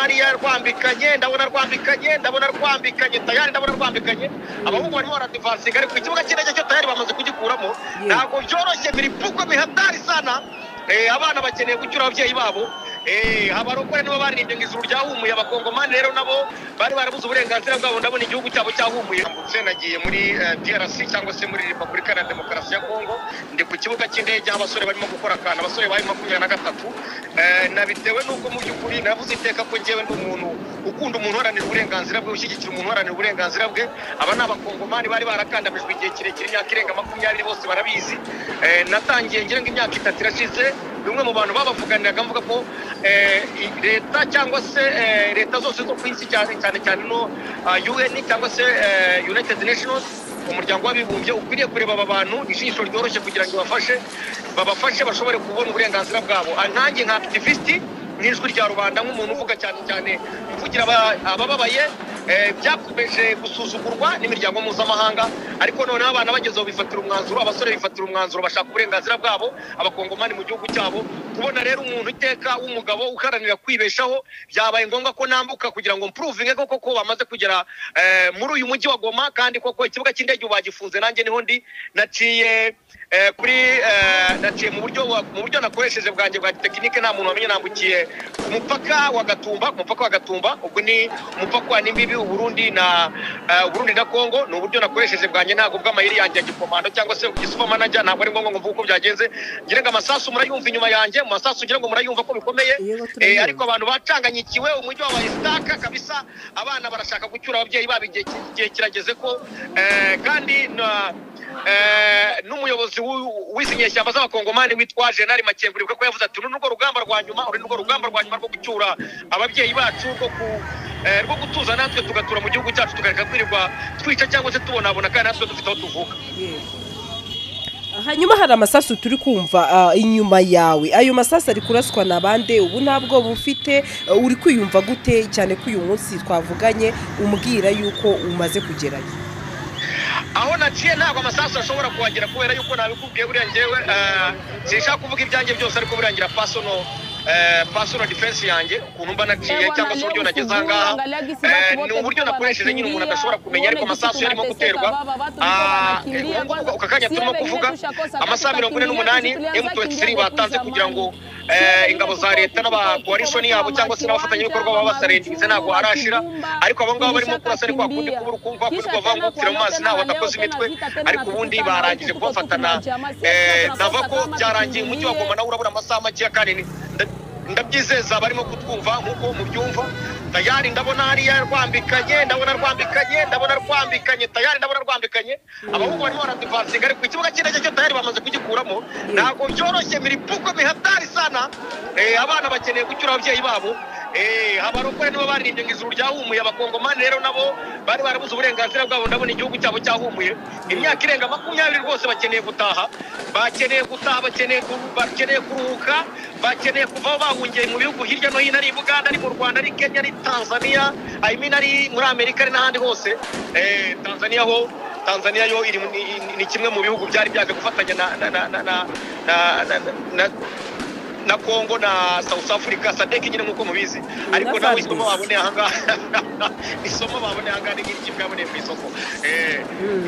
ari yarwambikanye ndabona rwambikanye tayari ndabona rwambikanye abahungu barimo baradivansinga ariko ikibuga cy'indege cyo tayari bamaze kugikuramo ntabwo byoroshye biripuko bihatari sana abana bakeneye gucyura ababyeyi babo abarokore nibo baririmbye ngo ijuru ryahumuye abakongomani rero nabo bari barabuze uburenganzira bwabo ndabona igihugu cyabo cyahumuye mbutse nagiye muri DRC cyangwa se muri Repubulika ya Demokarasi ya Kongo ndi ku kibuga cy'indege abasore barimo gukora akana abasore bari 23 nabitewe nuko mu by'ukuri navuze iteka ko ngewe ndi umuntu ukunda umuntu uharanira uburenganzira bwe ushyigikira umuntu uharanira uburenganzira bwe aba ni abakongomani bari barakandamijwe igihe kirekire imyaka irenga 20 bose barabizi natangiye ngira ngo imyaka 3 irashize bimwe mu bantu babavuganiraga mvuga ko leta cyangwa se leta zose zo ku isi cyane no UN cyangwa se United Nations umuryango w'abibumbye ukwiriye kureba aba bantu ijisho ryoroshye kugira ngo babafashe bashobore kubona uburenganzira bwabo nanjye nka activist n'ijwi rya rubanda nk'umuntu uvuga cyane mvugira abababaye byakomeje gusuzugurwa n'imiryango mpuzamahanga ariko noneho abana bagezeho bifatira umwanzuro abasore bifatira umwanzuro bashaka uburenganzira bwabo abakongomani mu gihugu cyabo kubona rero umuntu iteka w'umugabo uharanira kwibeshaho byabaye ngombwa ko nambuka kugira ngo mprovinge koko bamaze kugera muri uyu mujyi wa Goma kandi koko ikibuga cy'indege bagifunze nanjye niho ndi naciye naciye mu buryo nakoresheje bwanjye bwa tekinike nta muntu wamenye nambukiye umupaka wa Gatumba ubwo ni umupaka wa Nimbibi Burundi na Kongo ni uburyo nakoresheje bwanjye ntago bw'amayiri yanjye ya gikomando cyangwa se ugisupa manager ntabwo ari ngombwa ngo mvuge uko byagenze ngira ngo amasasu murayumva inyuma yanjye mu masasu ngira ngo murayumva ko bikomeye ariko abantu bacanganyikiwe umujyi wa Isitaka kabisa abana barashaka gucyura ababyeyi babo igihe kirageze ko kandi n'umuyobozi w'izi nyeshyamba z'abakongomani witwa General Makenguri ko yavuze ati n'urwo rugamba rwa nyuma rwo gucyura ababyeyi bacu rwo gutuza natwe tugatura mu gihugu cyacu tukareka kwirirwa twica cyangwa se tubonabona kandi natwe dufite aho tuvuka hanyuma hari amasasu turi kumva inyuma yawe ayo masasu ari kuraswa na bande ubu ntabwo bufite uri kwiyumva gute cyane ko uyu munsi twavuganye umbwira yuko umaze kugerayo aho naciye ntabwo amasasu ashobora kuhagera kubera yuko nabikubwiye buriya ngewe sinshaka kuvuga ibyanjye byose ariko burangira personal defense yanjye ukuntu mba naciye cyangwa se uburyo nageze ahangaha ni uburyo nakoresheje nyine umuntu adashobora kumenya ariko amasasu yarimo guterwa uka kanya turimo kuvuga amasaha 48 M23 batanze kugira ngo ingabo za leta n'abakoalishoni yabo cyangwa se n'abafatanyabikorwa baba basarendinze ntabwo arashira ariko abo ngabo barimo kurasa ariko akundi kubura ukumva kuri bavanga gupfira mu mazi ntaho badakoze imitwe ariko ubundi barangije kubafatana nava ko byarangiye umujyi wa Goma nawe urabura amasaha make kandi ndabyizeza barimo kutwumva nkuko mubyumva tayari ndabona ari yarwambikanye tayari ndabona rwambikanye abahungu barimo baradivansinga ariko ikibuga cy'indege cyo tayari bamaze kugikuramo ntabwo byoroshye biripuko bihatari sana abana bakeneye gucyura ababyeyi babo abarokore nibo baririmbye ngo ijuru ryahumuye abakongomani rero nabo bari barabuze uburenganzira bwabo ndabona igihugu cyabo cyahumuye imyaka irenga 20 rwose bakeneye gutaha bakeneye kuruhuka bakeneye kuva bahungiye mu bihugu hirya no hino ari Uganda ari mu Rwanda ari Kenya ari Tanzania ari muri Amerika ari n'ahandi hose Tanzania yo ni kimwe mu bihugu byari byaje gufatanya na Kongo na South Africa SADC nyine nkuko mubizi ariko nawe isomo babone ahangaha n'iki bwabone mu isoko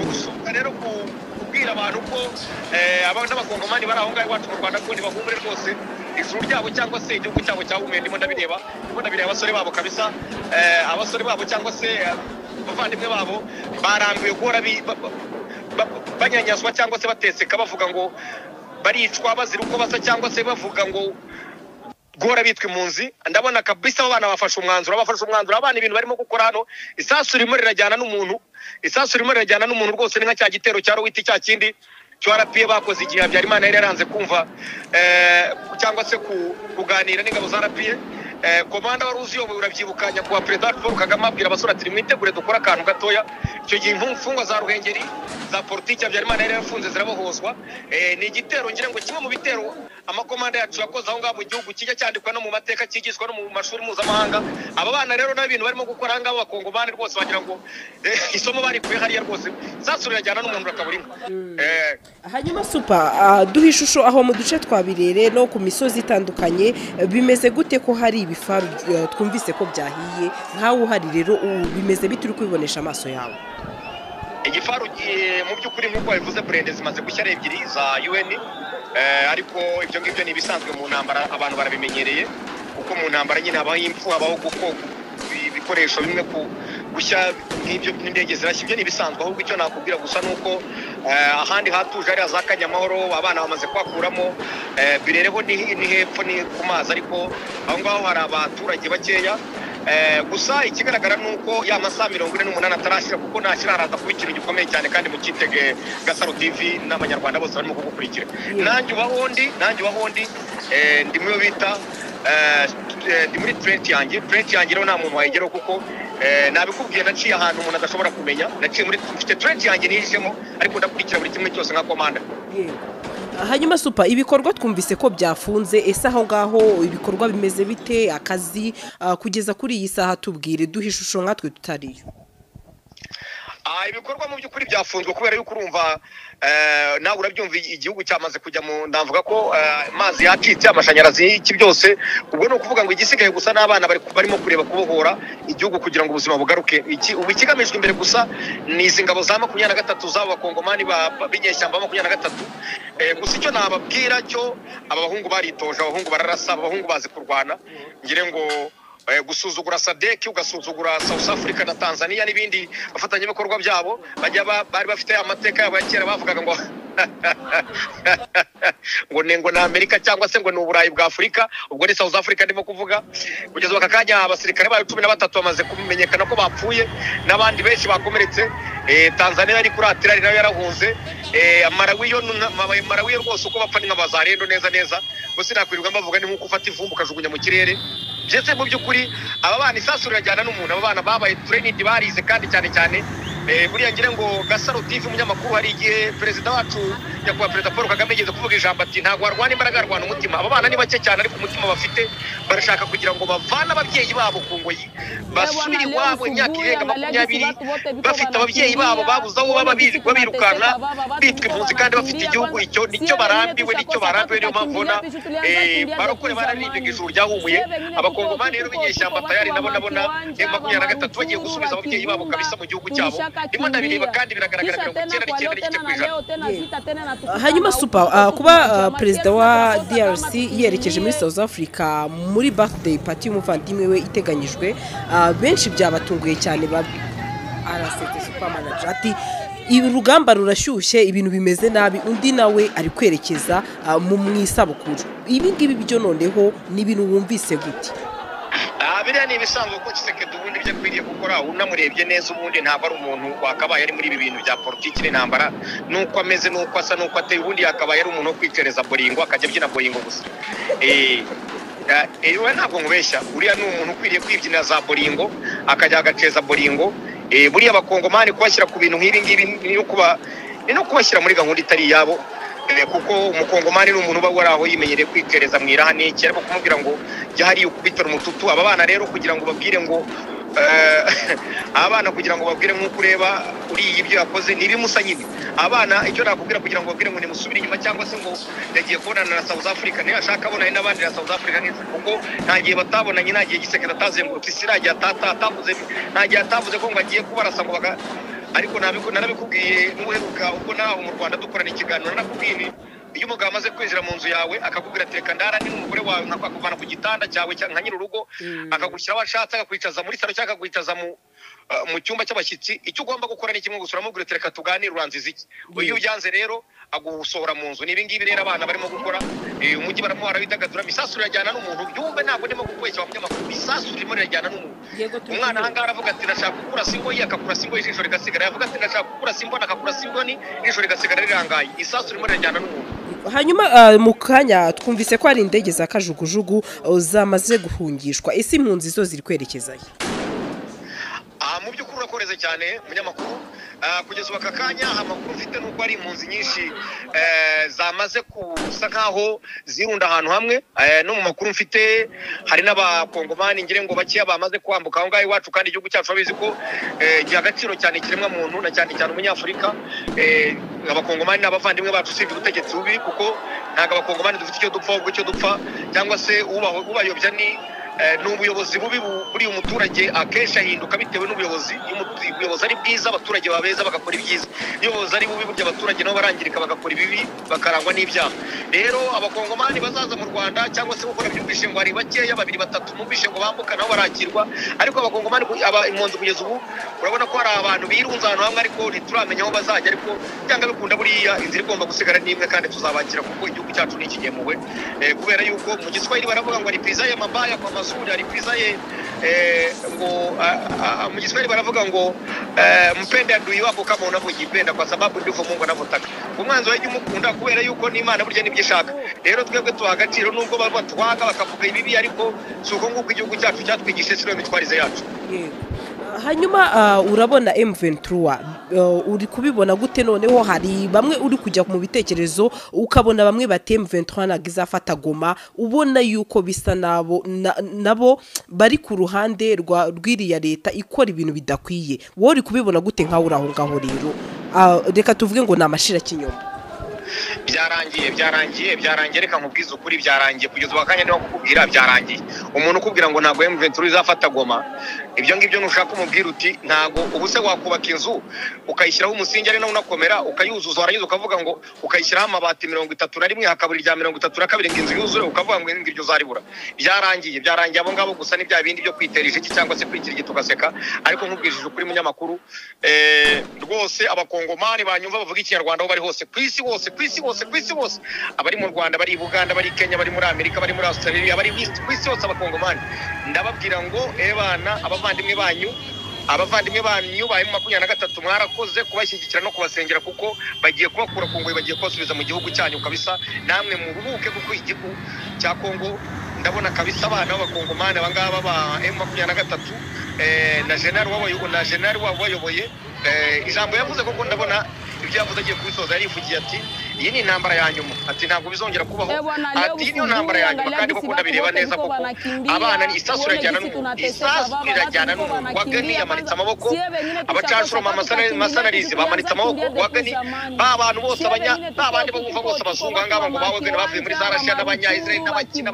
gusuka rero kubwira abantu ko abantu b'abakongomani bari aho ngaho iwacu mu Rwanda ko ntibahumure rwose ijuru ryabo cyangwa se igihugu cyabo cyahumuye ndimo ndabireba abasore babo kabisa abasore babo cyangwa se abavandimwe babo barambiwe guhora banyanyazwa cyangwa se bateseka bavuga ngo baricwa bazira uko basa cyangwa se bavuga ngo gora bitwa impunzi ndabona kabisa abana bafashe umwanzuro abana ibintu barimo gukora hano isasu rimwe rirajyana n'umuntu rwose ni nka cya gitero cya Rowiti cya kindi cyo RPA bakoze igihe Habyarimana yari yaranze kumva cyangwa se kuganira n'ingabo za RPA komanda wari uzi yoboye urabyibukanya kwa President Paul Kagame abwira abasore ati mwitegure dukora akantu gatoya icyo gihe imfungwa za Ruhengeri za politiki Habyarimana yari yafunze zirabohozwa ni igitero ngira ngo kimwe mu bitero amakomanda yacu yakoze aho ngaho mu gihugu kijya cyandikwa no mu mateka kigishwa no mu mashuri mpuzamahanga. Aba bana rero n'ibintu barimo gukora aha ngaho abakongomani rwose bagira ngo isomo barikuye hariya rwose isasu rirajyana n'umuntu akabura inka. Hanyuma Super, duha ishusho aho mu duce twa Birere no ku misozi itandukanye bimeze gute ko hari ibifaru twumvise ko byahiye nkawe uhari rero bimeze bite uri kubibonesha amaso yawe? Igifaru mu by'ukuri nk'uko bivuze Brende zimaze gushya ari ebyiri za UN, ariko ibyo ngibyo ni ibisanzwe mu ntambara, abantu barabimenyereye kuko mu ntambara nyine habaho impfu, habaho guko ibikoresho bimwe gushya nk'ibyo n'indege zirashya, ibyo ni ibisanzwe. Ahubwo icyo nakubwira gusa nuko ahandi hatuje ari za Kanyamahoro abana bamaze kwakuramo. Birereho ni hepfo ni ku mazi, ariko aho ngaho hari abaturage bakeya. Gusa ikigaragara nuko ya masaha 48 atarashira kuko nashyira haraza kuba ikintu gikomeye cyane, kandi mukitege Gasaro TV n'abanyarwanda bose barimo kugukurikira. Nanjye ubahondi ndi mu bita ndi muri trend yanjye rero nta muntu wayigeraho kuko nabikubwiye naciye ahantu umuntu adashobora kumenya, naciye muri mfite trend yanjye nihishemo, ariko ndakurikira buri kimwe cyose nka komanda. Hanyuma Super, ibikorwa twumvise ko byafunze, ese aho ngaho ibikorwa bimeze bite, akazi kugeza kuri iyi saha tubwire, duha ishusho nkatwe tutariyo. Ibikorwa mu by'ukuri byafunzwe kubera yuko urumva nawe urabyumva igihugu cyamaze kujya mu, ndavuga ko amazi yacitse, amashanyarazi iki byose. Ubwo ni ukuvuga ngo igisigaye gusa n'abana barimo kureba kubohora igihugu kugira ngo ubuzima bugaruke. Ubu ikigamijwe imbere gusa ni izi ngabo za 23 z'abo bakongomani b'inyeshyamba 23. Gusa icyo nababwira cyo abahungu baritoje, abahungu bararasa, abahungu bazi kurwana. Ngire ngo gusuzugura SADC ugasuzugura South Africa na Tanzania n'ibindi bafatanye ibikorwa byabo, bari bafite amateka yabo ya kera bavugaga ngo ngo na Amerika cyangwa se ngo ni uburayi bwa Afrika. Ubwo ni South Africa ndimo kuvuga. Kugeza bakakanya abasirikare ba 13 bamaze kumenyekana ko bapfuye, n'abandi benshi bakomeretse. Tanzania ari kuratira ari nayo yarahunze. Malawi rwose uko bapfa ni nk'abazarendo neza. Gusa nakwirirwa mbavuga ni nkuko ufata ivumbu ukajugunya mu kirere. Byese mu by'ukuri aba bana isasu rirajyana n'umuntu, aba bana babaye trained barize kandi cyane buriya ngira ngo Gasaro TV umunyamakuru hari igihe perezida wacu nyakubahwa perezida Paul Kagame yigeze kuvuga ijambo ati ntabwo warwana imbaraga, arwana umutima. Aba bana ni bake cyane ariko umutima bafite, barashaka kugira ngo bavane ababyeyi babo ku ngoyi, basubire iwabo imyaka irenga 20 bafite ababyeyi babo babuze aho baba birukanka bitwa impunzi kandi bafite igihugu. Nicyo barambiwe niyo mpamvu ubona barokore bararindega ijuru ryahumuye. Abakongomani rero b'inyeshyamba tayari nabona 23 bagiye gusubiza ababyeyi babo kabisa mu gihugu cyabo. Ndimo ndabireba kandi biragaragara ko 99%. Hanyuma Super, kuba perezida wa DRC yerekeje muri South Africa muri birthday party y'umuvandimwe we iteganyijwe, benshi byabatunguye cyane. Arasete Super Manager ati urugamba rurashyushye, ibintu bimeze nabi, undi nawe ari kwerekeza mu mwisabukuru. Ibi ngibi byo noneho ni ibintu wumvise gute? Biriya ni ibisanzwe ko Tshisekedi ubundi byo akwiriye gukora. Unamurebye neza ubundi ntabwo ari umuntu wakabaye ari muri ibi bintu bya politiki n'intambara, nuko ameze nuko asa nuko ateye. Ubundi yakabaye ari umuntu wo kwicereza boringo, akajya abyina boringo gusa. We ntabwo nkubeshya, uriya ni umuntu ukwiriye kwibyinira za boringo akajya agaceza boringo. Buriya abakongomani kubashyira ku bintu nk'ibi ngibi ni no kubashyira muri gahunda itari yabo, kuko umukongomani ni umuntu uba wari aho yimenyereye kwitereza mu iraha n'iki, ariko kumubwira ngo jya hariya ukubitira umututu. Aba bana rero kugira ngo babwire ngo abana kugira ngo babwire nk'uko ureba uriya ibyo yakoze ntibimusa nyine. Abana icyo nakubwira kugira ngo babwire ngo nimusubire inyuma cyangwa se ngo yagiye kubonana na South Africa, niyo ashaka abonanye n'abandi na South Africa kuko nta gihe batabonanye, nta gihe Tshisekedi atazengurutse isi, nta gihe atavuze ko ngo agiye kubarasa ngo ariko narabikubwiye n'uheruka ubwo naho mu Rwanda dukorana ikiganiro, narakubwiye iyo umugabo amaze kwinjira mu nzu yawe akakubwira ati reka ndara ni n'umugore wawe nkakuvana ku gitanda cyawe nka nyiri urugo, akagushyira aho ashatse, akakwicaza muri salo cyangwa akakwicaza mu cyumba cy'abashyitsi. Icyo ugomba gukora ni kimwe gusa, uramubwira ati reka tuganire, uranziza iki? Iyo ubyanze rero agusohora mu nzu. Nibi ngibi rero abana barimo gukora, umujyi barimo barabidagadura. Isasu rirajyana n'umuntu, byumve ntabwo ndimo kukweshya abanyamakuru, isasu ririmo rirajyana n'umuntu. Umwana aha ngaha aravuga ati ndashaka kukurasa ingoyi, akakurasa ingoyi ijisho rigasigara. Yavuga ati ndashaka kukurasa imboni, akakurasa imboni ijisho rigasigara rirangaye. Isasu ririmo rirajyana n'umuntu. Hanyuma mu kanya twumvise ko hari indege za kajugujugu zamaze guhungishwa, ese impunzi zo ziri kwerekezayo? Mu by'ukuri urakoreze cyane munyamakuru. kugeza ubu aka kanya amakuru mfite nuko ari impunzi nyinshi zamaze kusa nkaho zirunda ahantu hamwe, no mu makuru mfite hari n'abakongomani ngire ngo bakeya bamaze kwambuka aho ngaho iwacu, kandi igihugu cyacu abizi ko giha agaciro cyane ikiremwa muntu na cyane cyane umunyafurika. Abakongomani n'abavandimwe bacu usibye ubutegetsi bubi, kuko ntabwo abakongomani dufite icyo dupfa ahubwo icyo dupfa cyangwa se ubayobya ni ubuyobozi bubi buri umuturage akenshi ahinduka bitewe n'ubuyobozi. Iyo ubuyobozi ari bwiza abaturage babeza bagakora ibyiza, iyo ubuyobozi ari bubi burya abaturage nabo barangirika bagakora ibibi bakarangwa n'ibyaha. Rero abakongomani bazaza mu Rwanda cyangwa se gukora byumvishe ngo hari bakeya 2-3 numvishe ngo bambuka nabo barakirwa, ariko abakongomani impunzi kugeza ubu urabona ko hari abantu birunze ahantu hamwe ariko ntituramenya aho bazajya, ariko cyangwa bikunda buriya inzira igomba gusigara n'imwe kandi tuzabakira kuko igihugu cyacu n'ikigemuwe, kubera yuko mu Giswahili baravuga ngo ari pizza ya mabaya kwa mazuri, ari pizza ye ngo mu Giswahili baravuga ngo mpende adui wako kama unavyojipenda, kwa sababu ndivyo Mungu anavyotaka. Umwanzi waje umukunda kubera yuko n'Imana burya nibyo ishaka. Rero twebwe tuhagaciro nubwo baba twaga bakavuga ibibi, ariko suko nguko igihugu cyacu cyatwigishe siro mitwarize yacu. Hanyuma urabona M23 uri kubibona gute? Noneho hari bamwe uri kujya mu bitekerezo ukabona bamwe bati M23 nagizafata Goma, ubona yuko bisa nabo bari ku ruhande rw'iriya leta ikora ibintu bidakwiye. Wowe uri kubibona gute nkaho uraho ngaho? Rero reka tuvuge ngo namashira kinyoma. Byarangiye reka nkubwize ukuri, byarangiye kugeza wakanya niho kukubwira byarangiye. Umuntu ukubwira ngo ntago M23 izafata Goma, ibyo ngibyo nushaka umubwira uti ntago ubuse wakubaka inzu ukayishyiraho umusingi ari nawo unakomera ukayuzuza, warangiza ukavuga ngo ukayishyiraho amabati 31 hakabura irya 32 ngo inzu yuzure ukavuga ngo ngiryo zaribura. Byarangiye abo ngabo gusa n'ibya bindi byo kwiterisha iki cyangwa se kwikira tugaseka. Ariko nkubwirije ukuri munyamakuru, rwose abakongomani banyumva bavuga ikinyarwanda aho bari hose kwisi hose, abari mu Rwanda, bari Uganda, bari Kenya, bari muri Amerika, bari muri Australia, bari kwisi hose abakongomani, ndababwira ngo ebana abavandimwe banyu ba M23 mwarakoze kubashyigikira no kubasengera, kuko bagiye kubakura ku ngoyi, bagiye kubasubiza mu gihugu cyanyu kabisa. Namwe muruhuke kuko igihugu cya Kongo ndabona kabisa abana b'abakongomani abangaba ba M23 na general wabayoboye ijambo yavuze koko ndabona ibyo yavuze agiye kubisoza, yarivugiye ati iyi ni intambara ya nyuma, ati ntabwo bizongera kubaho, ati niyo ntambara ya nyuma, kandi koko ndabireba neza koko abana ni isasu irajyana n'umuntu. Wagani yamanitse amaboko, abacashuro masanarizi bamanitse amaboko, Wagani abantu bose babandi bumva bose abazungu ngaba ngo bawagani bavuye muri za Russia n'abanya Israel n'abakina